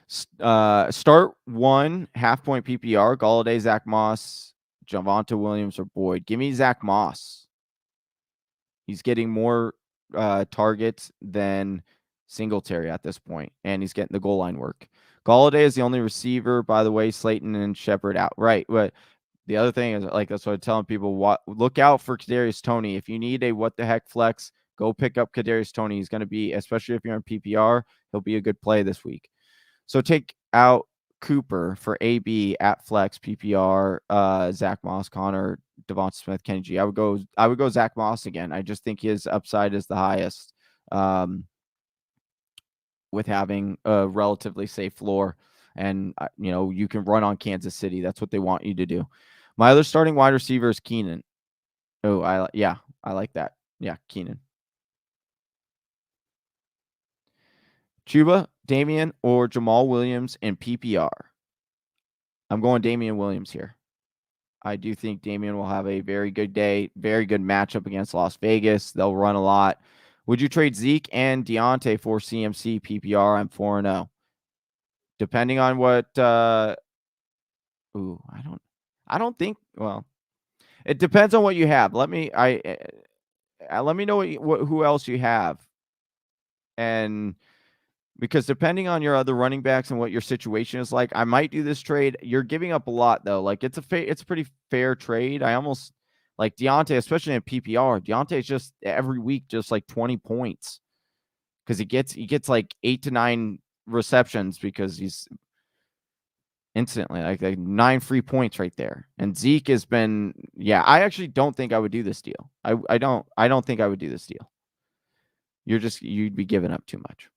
start 1 half-point PPR, Golladay, Zach Moss, Javonte Williams, or Boyd. Give me Zach Moss. He's getting more targets than Singletary at this point, and he's getting the goal line work. Golladay is the only receiver, by the way. Slayton and Shepard out. Right. But the other thing is, that's what I'm telling people. Look out for Kadarius Toney. If you need a what the heck flex, go pick up Kadarius Toney. He's going to be, especially if you're in PPR, he'll be a good play this week. So take out Cooper for AB at flex PPR. Zach Moss, Connor, Devonta Smith, Kenny G. I would go Zach Moss again. I just think his upside is the highest. With having a relatively safe floor, and you can run on Kansas City. That's what they want you to do. My other starting wide receiver is Keenan. Oh, I like that. Yeah, Keenan. Chuba, Damian, or Jamal Williams in PPR. I'm going Damian Williams here. I do think Damian will have a very good day, very good matchup against Las Vegas. They'll run a lot. Would you trade Zeke and Deonte for CMC PPR? I'm 4-0. Depending on what I don't think, well, it depends on what you have. Let me know who else you have. And because depending on your other running backs and what your situation is like, I might do this trade. You're giving up a lot though. Like it's a pretty fair trade. I almost like Deonte, especially in PPR. Deonte's just every week just like 20 points because he gets like 8 to 9 receptions because he's instantly like 9 free points right there. And Zeke has been, I actually don't think I would do this deal. I don't think I would do this deal. You'd be giving up too much.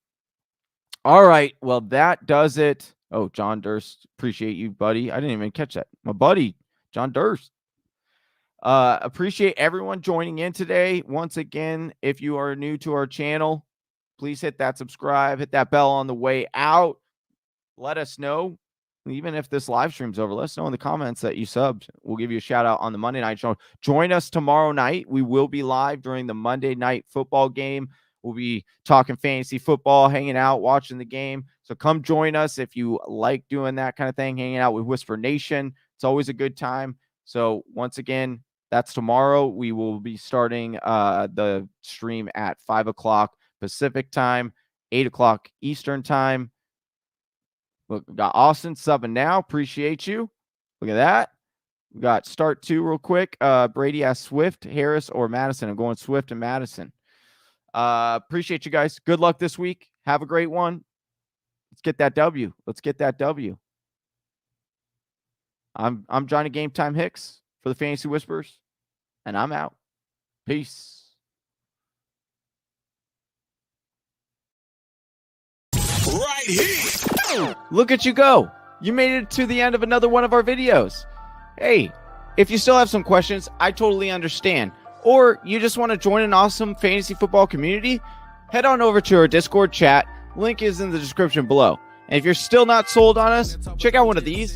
All right. Well, that does it. Oh, Jon Durst. Appreciate you, buddy. I didn't even catch that. My buddy, Jon Durst. Appreciate everyone joining in today. Once again, if you are new to our channel, please hit that subscribe, hit that bell on the way out. Let us know even if this live stream's over, let us know in the comments that you subbed. We'll give you a shout out on the Monday night show. Join us tomorrow night. We will be live during the Monday night football game. We'll be talking fantasy football, hanging out, watching the game. So come join us if you like doing that kind of thing, hanging out with Whisper Nation. It's always a good time. So once again, that's tomorrow. We will be starting the stream at 5 o'clock Pacific time, 8 o'clock Eastern time. Look, we got Austin subbing now. Appreciate you. Look at that. We got start 2 real quick. Brady asks Swift, Harris, or Madison. I'm going Swift and Madison. Appreciate you guys. Good luck this week. Have a great one. Let's get that W. Let's get that W. I'm Johnny Game Time Hicks for the Fantasy Whispers, and I'm out. Peace. Right here. Look at you go. You made it to the end of another one of our videos. Hey, if you still have some questions, I totally understand. Or you just want to join an awesome fantasy football community, head on over to our Discord chat. Link is in the description below. And if you're still not sold on us, check out one of these.